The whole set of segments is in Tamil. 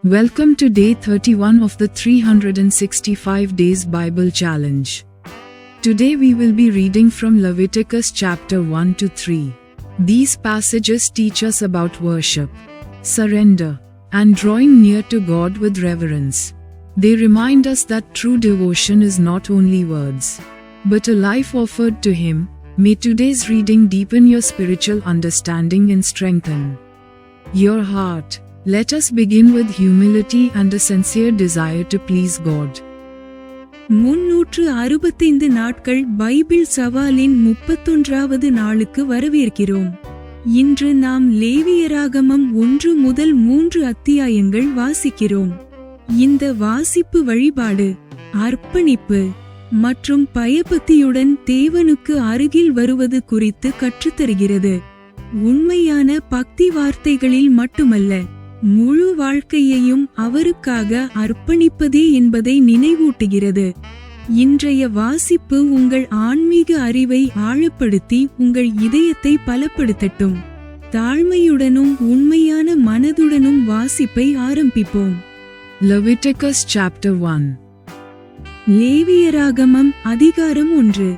Welcome to day 31 of the 365 Days Bible Challenge. Today we will be reading from Leviticus chapter 1 to 3. These passages teach us about worship, surrender, and drawing near to God with reverence. They remind us that true devotion is not only words, but a life offered to Him. May today's reading deepen your spiritual understanding and strengthen your heart. Let us begin with humility and a sincere desire to please God. 365 நாட்கள் பைபிள் சவாலின் 31வது நாளுக்கு வரவேற்கிறோம். இன்று நாம் லேவியராகமம் 1 முதல் 3 அத்தியாயங்கள் வாசிக்கிறோம். இந்த வாசிப்பு வழிபாடு, அர்ப்பணிப்பு மற்றும் பயபக்தியுடன் தேவனுக்கு அருகில் வருவது குறித்து கற்றுத்தருகிறது. உண்மையான பக்தி வார்த்தைகளில் மட்டுமல்ல, முழு வாழ்க்கையையும் அவருக்காக அர்ப்பணிப்பதே என்பதை நினைவூட்டுகிறது. இன்றைய வாசிப்பு உங்கள் ஆன்மீக அறிவை ஆழப்படுத்தி உங்கள் இதயத்தை பலப்படுத்தட்டும். தாழ்மையுடனும் உண்மையான மனதுடனும் வாசிப்பை ஆரம்பிப்போம். Leviticus chapter 1. லேவியராகமம் அதிகாரம் 1.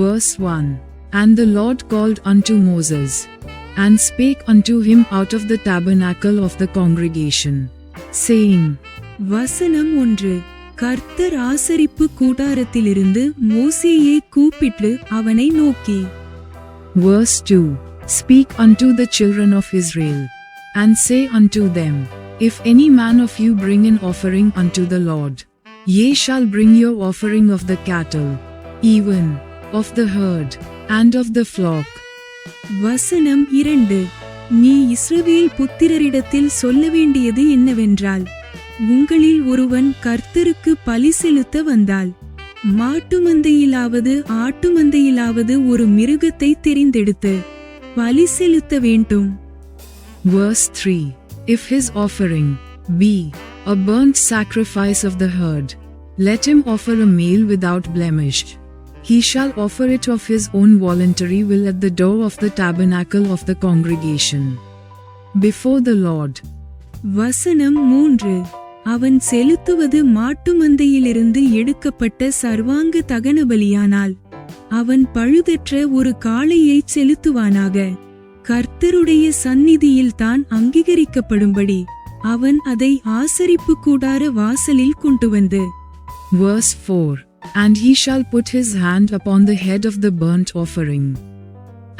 Verse 1. And the Lord called unto Moses, and spake unto him out of the tabernacle of the congregation, saying. வசனம் 1. கர்த்தர் ஆசரிப்பு கூடாரத்திலிருந்து மோசேயை கூப்பிட்டு அவனை நோக்கி. Verse 2. Speak unto the children of Israel, and say unto them, If any man of you bring an offering unto the Lord, ye shall bring your offering of the cattle, even of the herd, and of the flock. வசனம் 2. நீ இஸ்ரவேல் புத்திரரிடத்தில் சொல்ல வேண்டியது என்னவென்றால், உங்களில் ஒருவன் கர்த்தருக்கு பலி செலுத்த வந்தால், மாட்டு மந்தையிலாவது ஆட்டு மந்தையிலாவது ஒரு மிருகத்தை தெரிந்தெடுத்து பலி செலுத்த வேண்டும். Verse 3. If his offering be a burnt sacrifice of the herd, let him offer a male without blemish. He shall offer it of his own voluntary will at the door of the tabernacle of the congregation, before the Lord. வசனம் 3. அவன் செலுத்துவது மாட்டு மந்தையிலிருந்து எடுக்கப்பட்ட சர்வாங்க தகன பலியானால், அவன் பழுதற்ற ஒரு காளையை செலுத்துவானாக. கர்த்தருடைய சந்நிதியில் தான் அங்கீகரிக்கப்படும்படி அவன் அதை ஆசரிப்பு கூடார வாசலில் கொண்டு வந்து. Verse 4. And he shall put his hand upon the head of the burnt offering,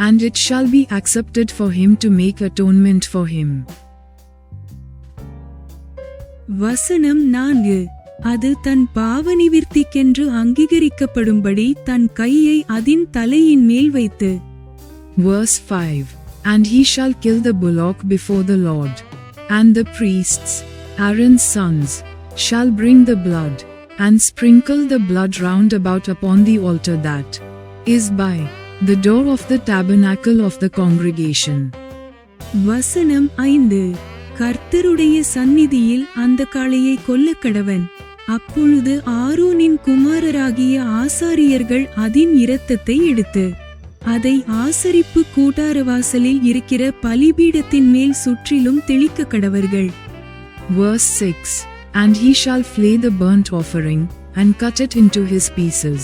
and it shall be accepted for him to make atonement for him. வசனம் 4. அது தன் பாவநிவிர்த்திக்கென்று அங்கீகரிக்கப்படும்படி தன் கையை அதின் தலையின் மேல் வைத்து. Verse 5. And he shall kill the bullock before the Lord, and the priests, Aaron's sons, shall bring the blood, and sprinkle the blood round about upon the altar that is by the door of the tabernacle of the congregation. வசனம் 5. கர்த்தருடைய சந்நிதியில் அந்த காளையை கொல்லக்கடவன். அப்பொழுது ஆரோனின் குமாரராகிய ஆசாரியர்கள் அதின் இரத்தத்தை எடுத்து அதை ஆசரிப்பு கூடாரவாசலில் இருக்கிற பலிபீடத்தின் மேல் சுற்றிலும் தெளிக்க கடவர்கள். Verse 6. And he shall flay the burnt offering, and cut it into his pieces.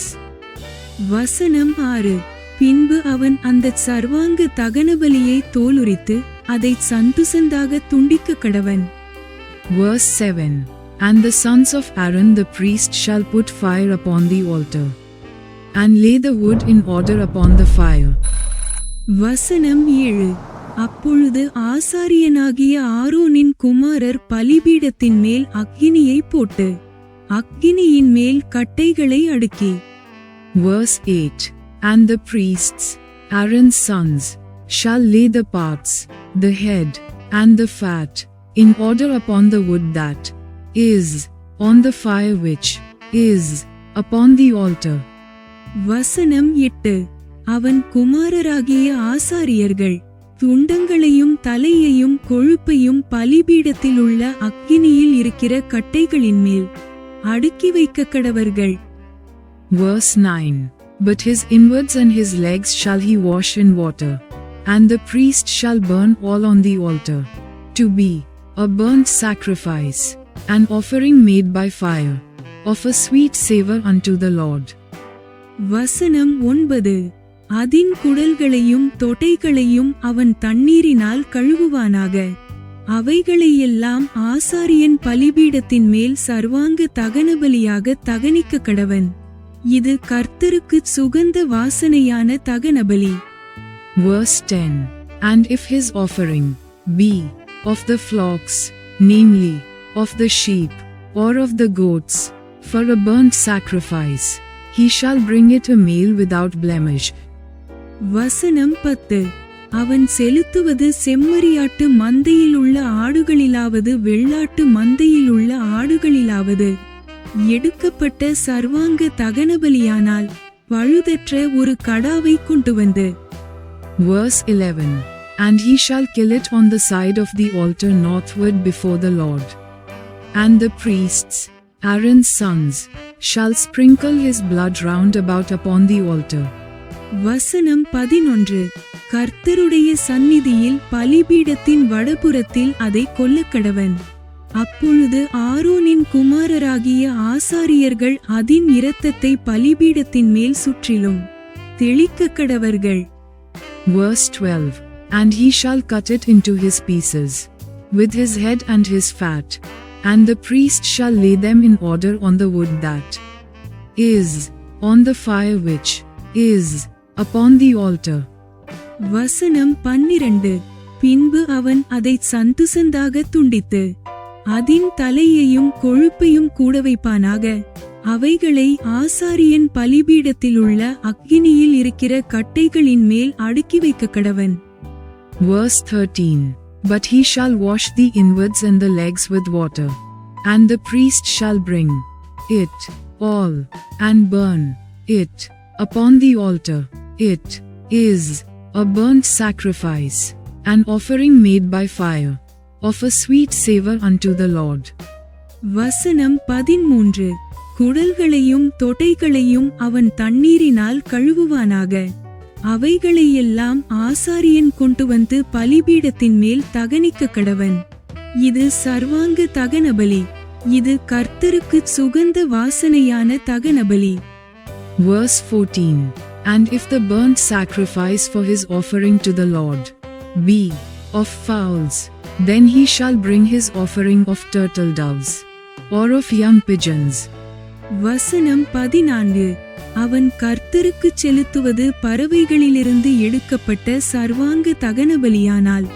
வசனம் 6. பின்பு அவன் அந்த சர்வாங்க தகனபலியை தோலுரித்து அதை சந்துசந்தாக துண்டிக்க கடவன். Verse 7. And the sons of Aaron the priest shall put fire upon the altar, and lay the wood in order upon the fire. வசனம் 7. அப்பொழுது ஆசாரியனாகிய ஆரோனின் குமாரர் பலிபீடத்தின் மேல் அக்கினியை போட்டு அக்கினியின் மேல் கட்டைகளை அடுக்கி. Verse 8. And the priests, Aaron's sons, shall lay the parts, the head, and the fat, in order upon the wood that is on the fire which is upon the altar. வசனம் 8. அவன் குமாரராகிய ஆசாரியர்கள் துண்டங்களையும் தலையையும் கொழுப்பையும் பலிபீடத்தில் உள்ள அக்கினியில் இருக்கிற கட்டைகளின் மேல் அடுக்கி வைக்க கடவர்கள். Verse 9. But his inwards and his legs shall he wash in water, and the priest shall burn all on the altar, to be a burnt sacrifice, an offering made by fire, of a sweet savor unto the Lord. வசனம் 9. அதின் குடல்களையும் தொடைகளையும் அவன் தண்ணீரினால் கழுவுவானாக. அவைகளையெல்லாம் ஆசாரியன் பலிபீடத்தின் மேல் சர்வாங்க தகனபலியாக தகனிக்க கடவன். இது கர்த்தருக்கு சுகந்த வாசனையான தகனபலி. Verse 10. And if his offering be of the flocks, namely, of the sheep, or of the goats, for a burnt sacrifice, he shall bring it a male without blemish. வசனம் 10. அவன் செலுத்துவது செம்மறியாட்டு மந்தையிலுள்ள ஆடுகளிலாவது வெள்ளாட்டு மந்தையிலுள்ள ஆடுகளிலாவது எடுக்கப்பட்ட சர்வாங்க தகனபலியானால் பழுதற்ற ஒரு கடாவை கொண்டு வந்து. Verse 11. And he shall kill it on the side of the altar northward before the Lord. And the priests, Aaron's sons, shall sprinkle his blood round about upon the altar. வசனம் 11. கர்த்தருடைய சந்நிதியில் பலிபீடத்தின் வடபுறத்தில் அதை கொல்லக்கடவன். அப்பொழுது ஆரோனின் குமாரராகிய ஆசாரியர்கள் அதின் இரத்தத்தை பலிபீடத்தின் மேல் சுற்றிலும் தெளிக்க கடவர்கள். Verse 12. And he shall cut it into his pieces, with his head and his fat, and the priest shall lay them in order on the wood that is on the fire which is upon the altar. வசனம் 12. பின்பு அவன் அதை சந்துசந்தாக துண்டித்து அதின் தலையையும் கொழுப்பையும் கூட வைப்பானாக. அவைகளை ஆசாரியன் பலிபீடத்திலுள்ள அக்கினியில் இருக்கிற கட்டைகளின் மேல் அடுக்கி வைக்க கடவன். Verse 13. But he shall wash the inwards and the legs with water, and the priest shall bring it all, and burn it upon the altar. It is a burnt sacrifice, an offering made by fire, of a sweet savor unto the Lord. வசனம் 13. குடல்களையும் தொடைகளையும் அவன் தண்ணீரினால் கழுவுவானாக. அவைகளையெல்லாம் ஆசாரியன் கொண்டு வந்து பலிபீடத்தின் மேல் தகனிக்க கடவன். இது சர்வாங்க தகனபலி. இது கர்த்தருக்கு சுகந்த வாசனையான தகனபலி. Verse 14. And if the burnt sacrifice for his offering to the Lord be of fowls, then he shall bring his offering of turtle doves, or of young pigeons. வசனம் 14. அவன் கர்த்தருக்கு செலுத்துவது பறவைகளிலிருந்து எடுக்கப்பட்ட சர்வாங்க தகனபலியானால்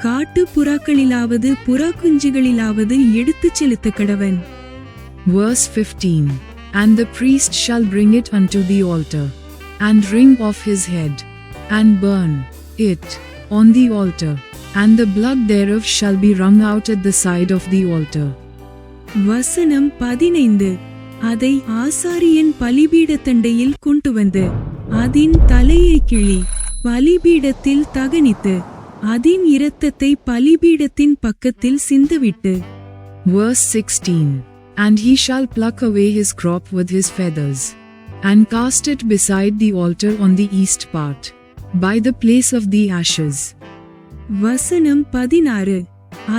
காட்டு புறாக்களிலாவது புறாக்குஞ்சுகளிலாவது எடுத்துச் செலுத்த கடவன். Verse 15. And the priest shall bring it unto the altar, and wring off his head, and burn it on the altar, and the blood thereof shall be wrung out at the side of the altar. வசனம் 15. அதை ஆசாரியன் பலிபீடத்தண்டையில் கொண்டு வந்து அதின் தலையை கிழி பலிபீடத்தில் தகனித்து அதின் இரத்தத்தை பலிபீடத்தின் பக்கத்தில் சிந்தவிட்டு. Verse 16. And he shall pluck away his crop with his feathers, and cast it beside the altar on the east part, by the place of the ashes. வசனம் 16.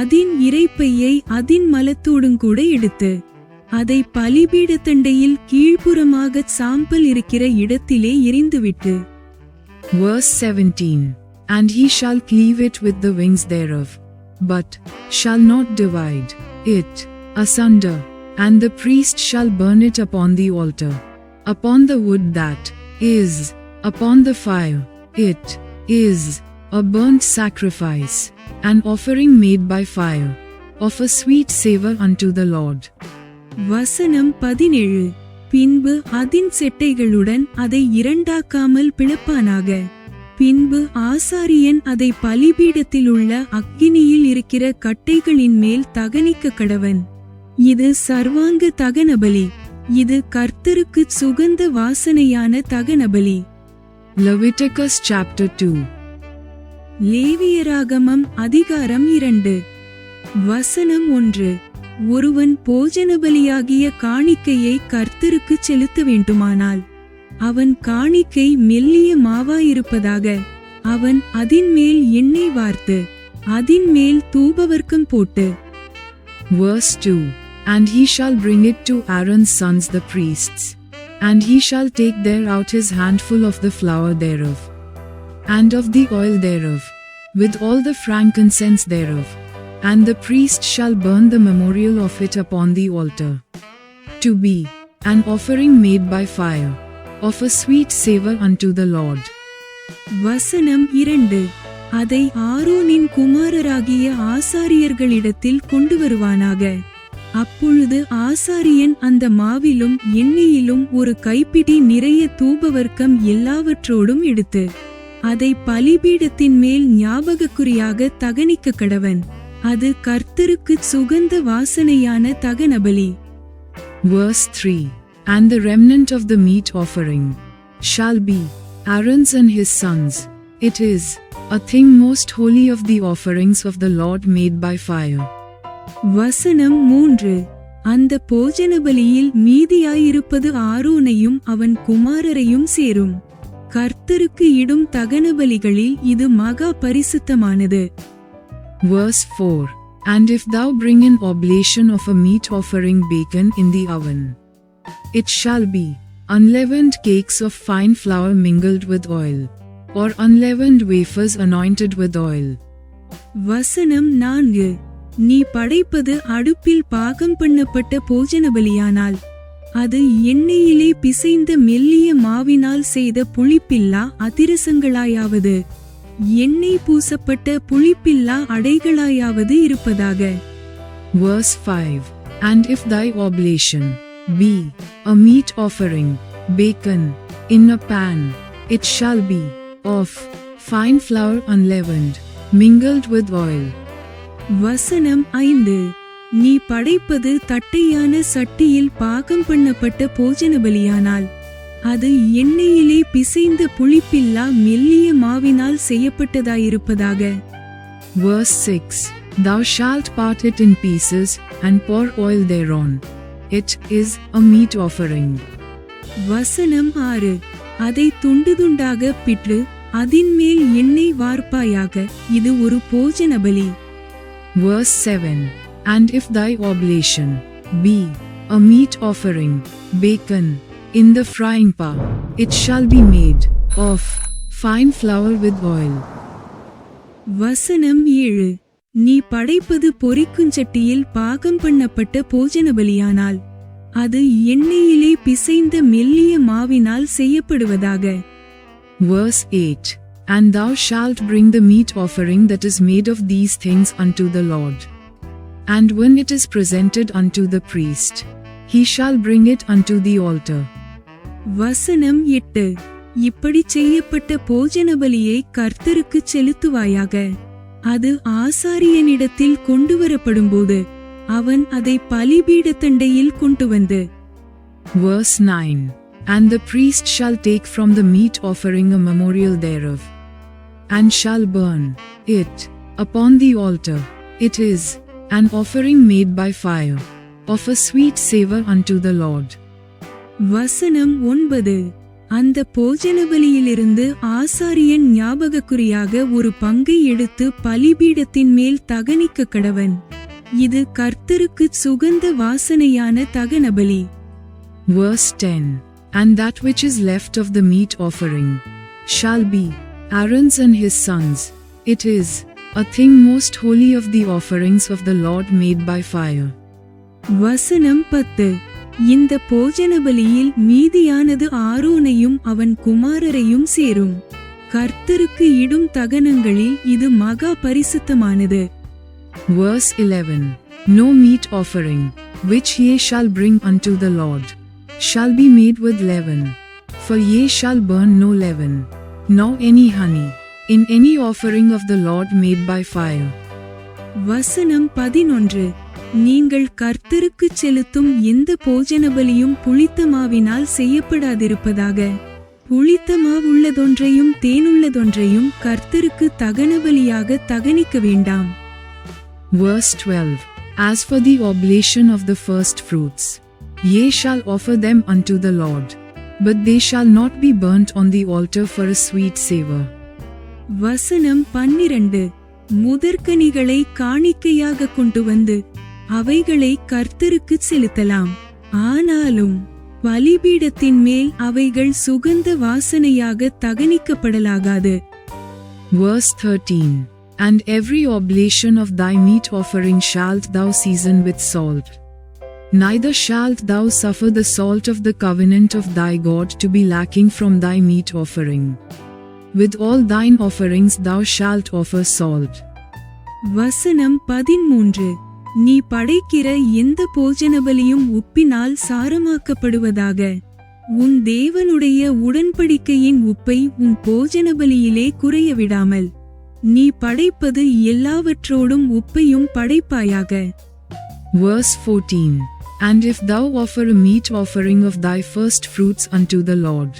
அதின் இரைப்பையை அதின் மலத்தோடுங்கூட எடுத்து அதை பலிபீடத்தண்டையில் கீழ்ப்புறமாக சாம்பல் இருக்கிற இடத்திலே எரிந்துவிட்டு. Verse 17. And he shall cleave it with the wings thereof, but shall not divide it asunder, and the priest shall burn it upon the altar, upon the wood that is upon the fire. It is a burnt sacrifice, an offering made by fire, of a sweet savor unto the Lord. வசனம் 17. பின்பு அதின் செட்டைகளுடன் அதை இரண்டாக்காமல் பிளப்பானாக. பின்பு ஆசாரியன் அதை பலிபீடத்திலுள்ள அக்கினியில் இருக்கிற கட்டைகளின் மேல் தகனிக்க கடவன். இது சர்வாங்க தகனபலி. இது கர்த்தருக்கு சுகந்த வாசனையான தகனபலி. Leviticus chapter 2. லேவியராகமம் அதிகாரம் 2. வசனம் 1. ஒருவன் போஜனபலியாகிய காணிக்கையை கர்த்தருக்கு செலுத்த வேண்டுமானால் அவன் காணிக்கை மெல்லிய மாவாயிருப்பதாக அவன் அதின் மேல் எண்ணெய் வார்த்து அதின்மேல் தூபவர்க்கம் போட்டு. Verse 2. And he shall bring it to Aaron's sons the priests. And he shall take there out his handful of the flour thereof, and of the oil thereof, with all the frankincense thereof. And the priest shall burn the memorial of it upon the altar, to be an offering made by fire, of a sweet savour unto the Lord. வசனம் 2. அதை ஆரோனின் குமாரராகிய ஆசாரியர்களிடத்தில் கொண்டு வருவானாக. அப்பொழுது ஆசாரியன் அந்த மாவிலும் எண்ணெயிலும் ஒரு கைப்பிடி நிறைய தூபவர்க்கம் எல்லாவற்றோடும் எடுத்து அதை பலிபீடத்தின் மேல் ஞாபகக்குறியாக தகனிக்க கடவன். அது கர்த்தருக்குச் சுகந்த வாசனையான தகனபலி. Verse 3. And the remnant of the meat offering shall be Aaron's and his sons. It is a thing most holy of the offerings of the Lord made by fire. வசனம் 3. அந்த போஜனபலியில் மீதியாயிருப்பது ஆரோனையும் அவன் குமாரரையும் சேரும். கர்த்தருக்கு இடும் தகனபலிகளில் இது மகா பரிசுத்தமானது. Verse 4. And if thou bring an oblation of a meat offering baken in the oven, it shall be unleavened cakes of fine flour mingled with oil, or unleavened wafers anointed with oil. வசனம் 4. நீ படைப்பது அடுப்பில் பாகம் பண்ணப்பட்ட போஜனபலியானால் அது எண்ணெயிலே பிசைந்த மெல்லிய மாவினால் செய்த புளிப்பில்லா அதிரசங்களாயாவது எண்ணெய் பூசப்பட்ட புளிப்பில்லா அடைகளாயாவது இருப்பதாக. Verse 5. And if thy oblation be a meat offering baken in a pan, it shall be of fine flour unleavened, mingled with oil. வசனம் 5. நீ படைப்பது தட்டையான சட்டியில் பாகம் பண்ணப்பட்ட போஜனபலியானால் அது எண்ணெயிலே பிசைந்த புளிப்பில்லா மெல்லிய மாவினால் செய்யப்பட்டதாயிருப்பதாக. Verse 6. Thou shalt part it in pieces, and pour oil thereon. It is a meat offering. வசனம் 6. அதை துண்டு துண்டாக பிட்டு அதின்மேல் எண்ணெய் வார்ப்பாயாக, இது ஒரு போஜனபலி. Verse 7. And if thy oblation be a meat offering baken in the frying pan, it shall be made of fine flour with oil. வசனம் 7. நீ படைப்பது பொரிக்குஞ்சட்டியில் பாகம் பண்ணப்பட்ட போஜனபலியானால் அது எண்ணெயிலே பிசைந்த மெல்லிய மாவினால் செய்யப்படுவதாக. Verse 8. And thou shalt bring the meat offering that is made of these things unto the Lord. And when it is presented unto the priest, he shall bring it unto the altar. வசனம் 8. இப்படி செய்யப்பட்ட போஜனபலியை கர்த்தருக்குச் செலுத்துவாயாக. அது ஆசாரியனிடத்தில் கொண்டுவரப்படும்போது அவன் அதை பலிபீடத்தண்டையில் கொண்டு வந்து. Verse 9. And the priest shall take from the meat offering a memorial thereof, and shall burn it upon the altar. It is an offering made by fire, of a sweet savour unto the Lord. வசனம் 9. அந்த போஜனபலியிலிருந்து ஆசாரியன் ஞாபகக்குறியாக ஒரு பங்கை எடுத்து பலிபீடத்தின் மேல் தகனிக்க கடவன். இது கர்த்தருக்குச் சுகந்த வாசனையான தகனபலி. Verse 10. And that which is left of the meat offering shall be Aaron's and his sons. It is a thing most holy of the offerings of the Lord made by fire. வசனம் 10. இந்த போஜனபலியில் மீதியானது ஆரோனையும் அவன் குமாரரையும் சேரும். கர்த்தருக்கு இடும் தகனங்களில் இது மகா பரிசுத்தமானது. Verse 11. No meat offering, which ye shall bring unto the Lord, shall be made with leaven, for ye shall burn no leaven, nor any honey, in any offering of the Lord made by fire. வசனம் 11. நீங்கள் கர்த்தருக்குச் செலுத்தும் எந்த போஜனபலியும் புளித்தமாவினால் செய்யப்படாதிருப்பதாக. புளித்தமாவுள்ளதொன்றையும் தேனுள்ளதொன்றையும் கர்த்தருக்கு தகனபலியாக தகனிக்க வேண்டாம். Verse 12. As for the oblation of the first fruits, ye shall offer them unto the Lord, but they shall not be burnt on the altar for a sweet savour. வசனம் 12. முதற்கனிகளை காணிக்கையாக கொண்டு வந்து அவைகளை கர்த்தருக்கு செலுத்தலாம். ஆனாலும் பலிபீடத்தின் மேல் அவைகள் சுகந்த வாசனையாக தகனிக்கப்படலாகாது. Verse 13. And every oblation of thy meat offering shalt thou season with salt. Neither shalt thou suffer the salt of the covenant of thy God to be lacking from thy meat offering. With all thine offerings thou shalt offer salt. வசனம் 13. நீ படைக்கிற எந்த போஜனபலியும் உப்பினால் சாரமாக்கப்படுவதாக. உன் தேவனுடைய உடன்படிக்கையின் உப்பை உன் போஜனபலியிலே குறையவிடாமல் நீ படைப்பது எல்லாவற்றோடும் உப்பையும் படைப்பாயாக. Verse 14. And if thou offer a meat offering of thy first fruits unto the Lord,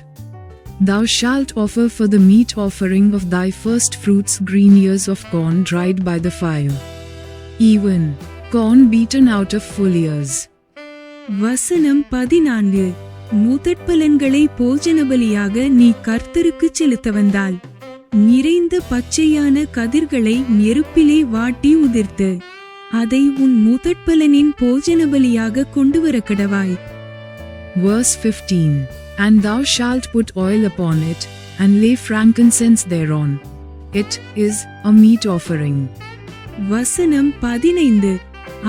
thou shalt offer for the meat offering of thy first fruits green ears of corn dried by the fire, even corn beaten out of full ears. வசனம் 14. முதற்பலன்களை போஜனபலியாக நீ கர்த்தருக்கு செலுத்த வந்தால் நிறைந்த பச்சையான கதிர்களை நெருப்பிலே வாட்டி உதிர்த்து அதை உன் முதற்பலனின் போஜனபலியாக கொண்டுவர கடவாய். Verse 15. And thou shalt put oil upon it, and lay frankincense thereon. It is a meat offering. வசனம் 15.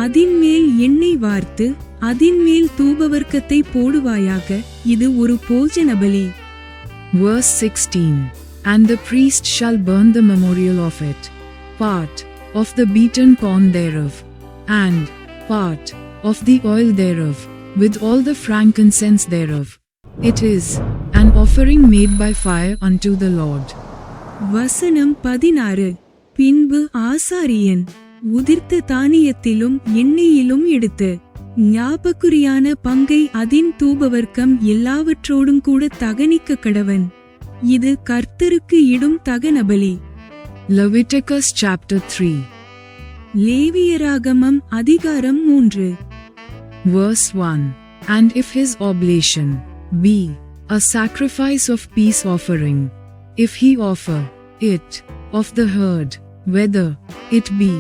அதின்மேல் எண்ணெய் வார்த்து அதின்மேல் தூபவர்க்கத்தை போடுவாயாக, இது ஒரு போஜனபலி. Verse 16. And the priest shall burn the memorial of it, part of the beaten corn thereof, and part of the oil thereof, with all the frankincense thereof. It is an offering made by fire unto the Lord. வசனம் 16. பின்பு ஆசாரியன் உதிர்த்த தானியத்திலும் எண்ணெயிலும் எடுத்து ஞாபகுரியான பங்கை அதின் தூபவர்க்கம் எல்லாவற்றோடும் கூட தகனிக்க கடவன். இது கர்த்தருக்கு இடும் தகனபலி. Leviticus chapter 3. லேவியராகமம் அதிகாரம் 3. Verse 1. And if his oblation be a sacrifice of peace offering, if he offer it of the herd, whether it be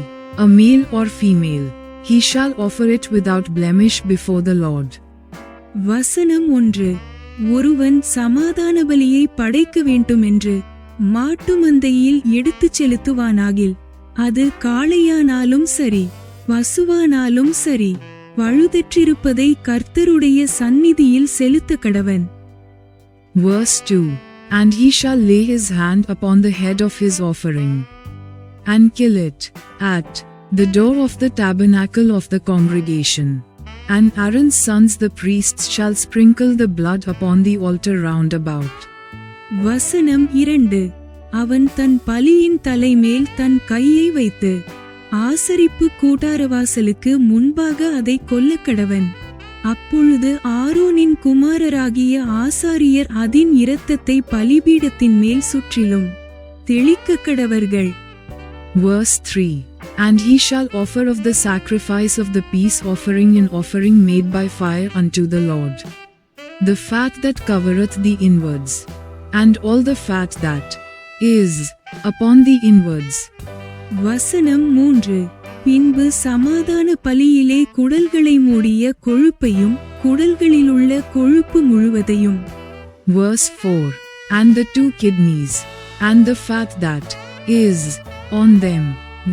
a male or female, he shall offer it without blemish before the Lord. வசனம் 1. ஒருவன் சமாதான பலியை படைக்க வேண்டுமென்று மாட்டு மந்தையில் எடுத்துச் செலுத்துவானாகில் அது காளையானாலும் சரி பசுவானாலும் சரி பழுதற்றிருப்பதை கர்த்தருடைய சந்நிதியில் செலுத்த கடவன். Verse 2. And he shall lay his hand upon the head of his offering, and kill it at the door of the tabernacle of the congregation. And Aaron's sons the priests shall sprinkle the blood upon the altar round about. வசனம் 2. அவன் தன் பலியின் தலைமேல் தன் கையை வைத்து ஆசரிப்பு கூடாரவாசலுக்கு முன்பாக அதை கொல்லக்கடவன். அப்பொழுது ஆரோனின் குமாரராகிய ஆசாரியர் அதின் இரத்தத்தை பலிபீடத்தின் மேல் சுற்றிலும் தெளிக்க கடவர்கள். Verse 3. And he shall offer of the sacrifice of the peace offering an offering made by fire unto the Lord, the fat that covereth the inwards, and all the fat that is upon the inwards. வசனம் 3. பின்பு சமாதான பலியிலே குடல்களை மூடிய கொழுப்பையும் குடல்களிலுள்ள கொழுப்பு முழுவதையும். Verse 4. And the 2 kidneys, and the fat that is on them,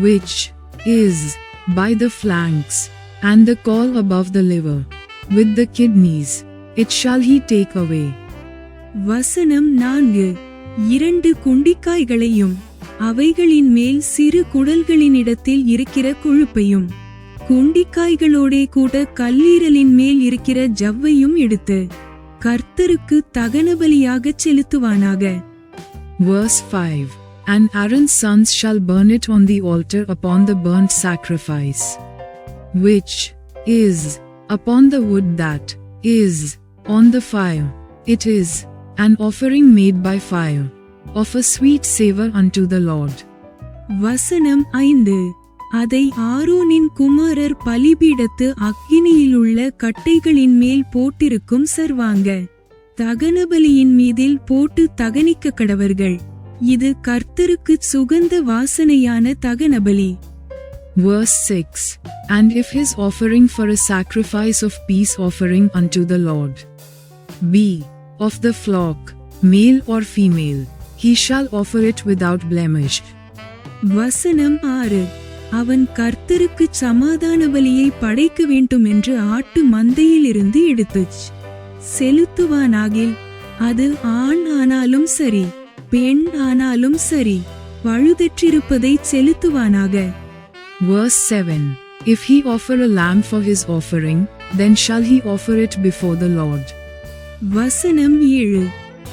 which is by the flanks, and the caul above the liver, with the kidneys, it shall he take away. வசனம் 4. 2 குண்டிக்காய்களையும் அவைகளின் மேல் சிறு குடல்களினிடத்தில் இருக்கிற கொழுப்பையும் குண்டிக்காய்களோடே கூட கல்லீரலின் மேல் இருக்கிற ஜவ்வையும் எடுத்து கர்த்தருக்கு தகனபலியாகச் செலுத்துவானாக. Verse 5. And Aaron's sons shall burn it on the altar upon the burnt sacrifice, which is upon the wood that is on the fire. It is an offering made by fire, of a sweet savor unto the Lord. வசனம் 5. அதை ஆரோனின் குமாரர் பலிபீடத்து அக்கினியிலுள்ள கட்டைகளின் மேல் போட்டிருக்கும் சர்வாங்க தகனபலியின் மீதில் போட்டு தகனிக்க கடவர்கள். இது கர்த்தருக்கு சுகந்த வாசனையான தகனபலி. Verse 6. And if his offering for a sacrifice of peace offering unto the Lord be of the flock, male or female, he shall offer it without blemish. வசனம் 6. அவன் கர்த்தருக்கு சமாதான பலியை படைக்க வேண்டும் என்று ஆட்டு மந்தையிலிருந்து எடுத்துச் செலுத்துவானாகில் அது ஆண் ஆனாலும் சரி பெண் ஆனாலும் சரி பழுதற்றிருப்பதை செலுத்துவானாக. Verse 7. If he offer a lamb for his offering, then shall he offer it before the Lord. வசனம் 7.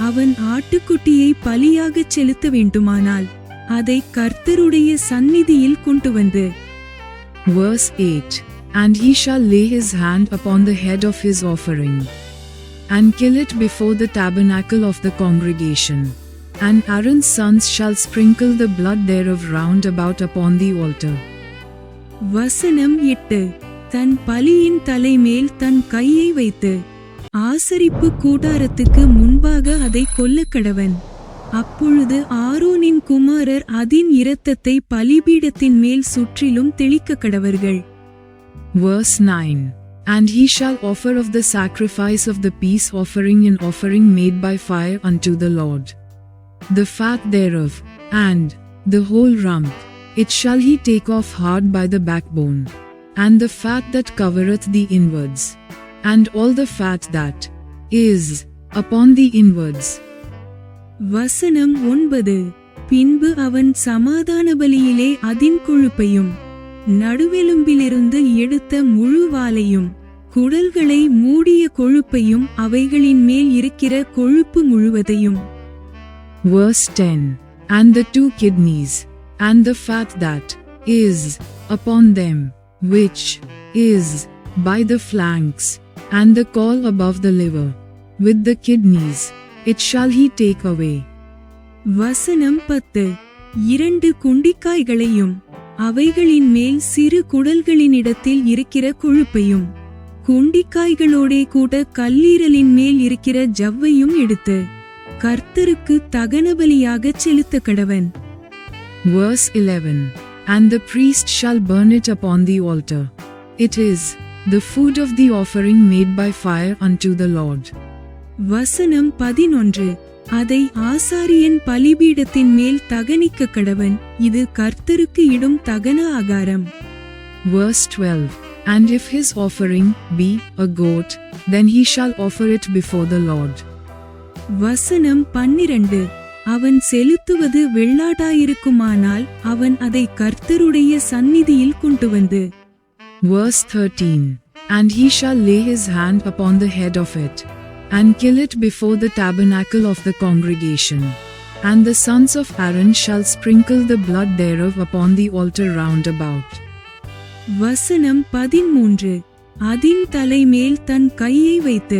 அவன் ஆட்டுக்குட்டியை பலியாகச் செலுத்த வேண்டுமானால் அதை கர்த்தருடைய சந்நிதியில் கொண்டு வந்து. Verse 8. And he shall lay his hand upon the head of his offering, and kill it before the tabernacle of the congregation. And Aaron's sons shall sprinkle the blood thereof round about upon the altar. வசனம் 8. தன் பலியின் தலைமேல் தன் கையை வைத்து ஆசரிப்பு கூடாரத்துக்கு முன்பாக அதை கொல்லக்கடவன். அப்பொழுது ஆரோனின் குமாரர் அதின் இரத்தத்தை பலிபீடத்தின் மேல் சுற்றிலும் தெளிக்க கடவர்கள். Verse 9. And he shall offer of the sacrifice of the peace offering an offering made by fire unto the Lord, the fat thereof, and the whole rump, it shall he take off hard by the backbone, and the fat that covereth the inwards, and all the fat that is upon the inwards. வசனம் 9. பின்பு அவன் சமாதான பலியிலே அதின் கொழுப்பையும் நடுவெலும்பிலிருந்து எடுத்த முழு வாலையும் குடல்களை மூடிய கொழுப்பையும் அவைகளின் மேல் இருக்கிற கொழுப்பு முழுவதையும். Verse 10. And the 2 kidneys, and the fat that is upon them, which is by the flanks, and the caul above the liver, with the kidneys, it shall he take away. வசனம் 10. 2 குண்டிக்காய்களையும் அவைகளின் மேல் சிறு குடல்களினிடத்தில் இருக்கிற கொழுப்பையும் குண்டிக்காய்களோடே கூட கல்லீரலின் மேல் இருக்கிற ஜவ்வையும் எடுத்து கர்த்தருக்கு தகனபலியாகச் செலுத்த கடவன். Verse 11. And the priest shall burn it upon the altar. It is the food of the offering made by fire unto the Lord. வசனம் 11. அதை ஆசாரியன் பலிபீடத்தின் மேல் தகனிக்க கடவன். இது கர்த்தருக்கு இடும் தகன ஆகாரம். Verse 12. And if his offering be a goat, then he shall offer it before the Lord. வசனம் 12. அவன் செலுத்துவது வெள்ளாடாயிருக்குமானால் அவன் அதை கர்த்தருடைய சந்நிதியில் கொண்டு வந்து. Verse 13. And he shall lay his hand upon the head of it, and kill it before the tabernacle of the congregation. And the sons of Aaron shall sprinkle the blood thereof upon the altar round about. வசனம் 13. அதின் தலைமேல் தன் கையை வைத்து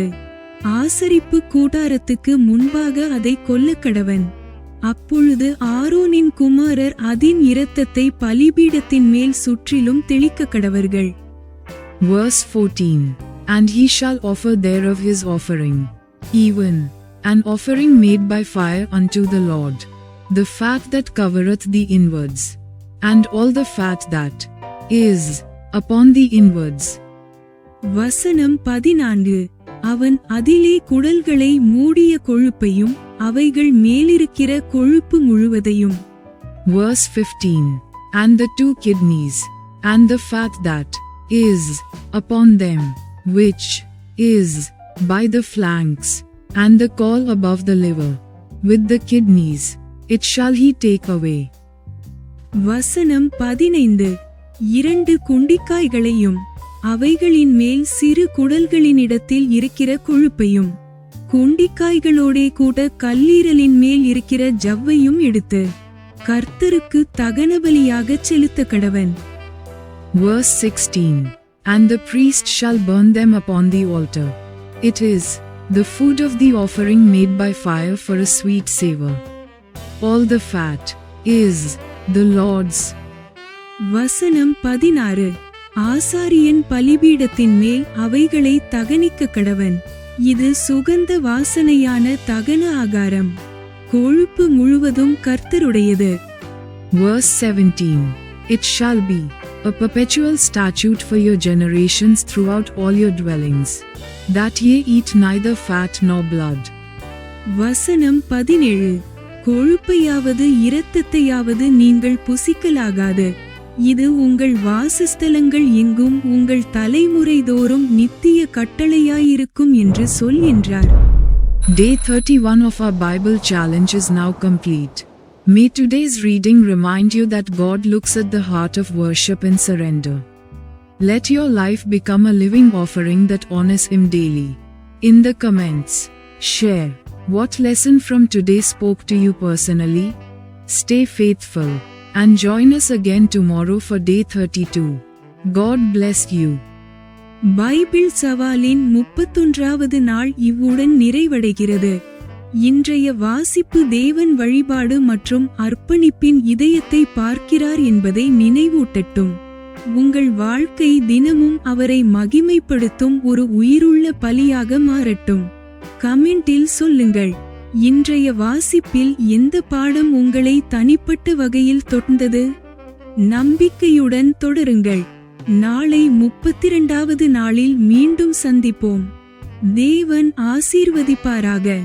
ஆசரிப்பு கூடாரத்துக்கு முன்பாக அதை கொல்லக்கடவன். அப்பொழுது ஆரோனின் குமாரர் அதின் இரத்தத்தை பலிபீடத்தின் மேல் சுற்றிலும் தெளிக்க கடவர்கள். Verse 14. And he shall offer thereof his offering, even an offering made by fire unto the Lord, the fat that covereth the inwards, and all the fat that is upon the inwards. வசனம் 14. அவன் அதிலே குடல்களை மூடிய கொழுப்பையும் அவைகள் மேலிருக்கிற கொழுப்பு முழுவதையும். Verse 15. And the 2 kidneys, and the fat that is upon them, which is by the flanks, and the caul above the liver, with the kidneys, it shall he take away. வசனம் 15. 2 குண்டிக்காய்களையும் அவைகளின் மேல் சிறு குடல்களினிடத்தில் இருக்கிற கொழுப்பையும் குண்டிக்காய்களோடே கூட கல்லீரலின் மேல் இருக்கிற ஜவ்வையும் எடுத்து கர்த்தருக்கு தகனபலியாகச் செலுத்த கடவன். Verse 16. And the priest shall burn them upon the altar. It is the food of the offering made by fire for a sweet savor. All the fat is the Lord's. வசனம் 16. ஆசாரியன் பலிபீடத்தின் மேல் அவைகளை தகனிக்க கடவன். இது சுகந்த வாசனையான தகன ஆகாரம். கொழுப்பு முழுவதும் கர்த்தருடையது. Verse 17. It shall be a perpetual statute for your generations throughout all your dwellings, that ye eat neither fat nor blood. வசனம் 17. கொழுப்பையாவது இரத்தத்தையாவது நீங்கள் புசிக்கலாகாது. இது உங்கள் வாசஸ்தலங்கள் எங்கும் உங்கள் தலைமுறைதோறும் நித்திய கட்டளையாயிருக்கும் என்று சொல் என்றார். Day 31 of our Bible challenge is now complete. May today's reading remind you that God looks at the heart of worship and surrender. Let your life become a living offering that honors Him daily. In the comments, share what lesson from today spoke to you personally. Stay faithful and join us again tomorrow for day 32. God bless you. Bible சவாலின் 31வது நாள் இவ்வுடன் நிறைவடைகிறது. இன்றைய வாசிப்பு தேவன் வழிபாடு மற்றும் அர்ப்பணிப்பின் இதயத்தை பார்க்கிறார் என்பதை நினைவூட்டட்டும். உங்கள் வாழ்க்கை தினமும் அவரை மகிமைப்படுத்தும் ஒரு உயிருள்ள பலியாக மாறட்டும். கமெண்டில் சொல்லுங்கள். இன்றைய வாசிப்பில் எந்த பாடம் உங்களை தனிப்பட்ட வகையில் தொட்டது? நம்பிக்கையுடன் தொடருங்கள். நாளை 32வது நாளில் மீண்டும் சந்திப்போம். தேவன் ஆசீர்வதிப்பாராக.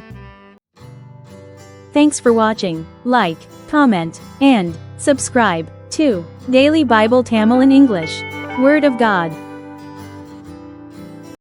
Thanks for watching. Like, comment, and subscribe to Daily Bible Tamil in English. Word of God.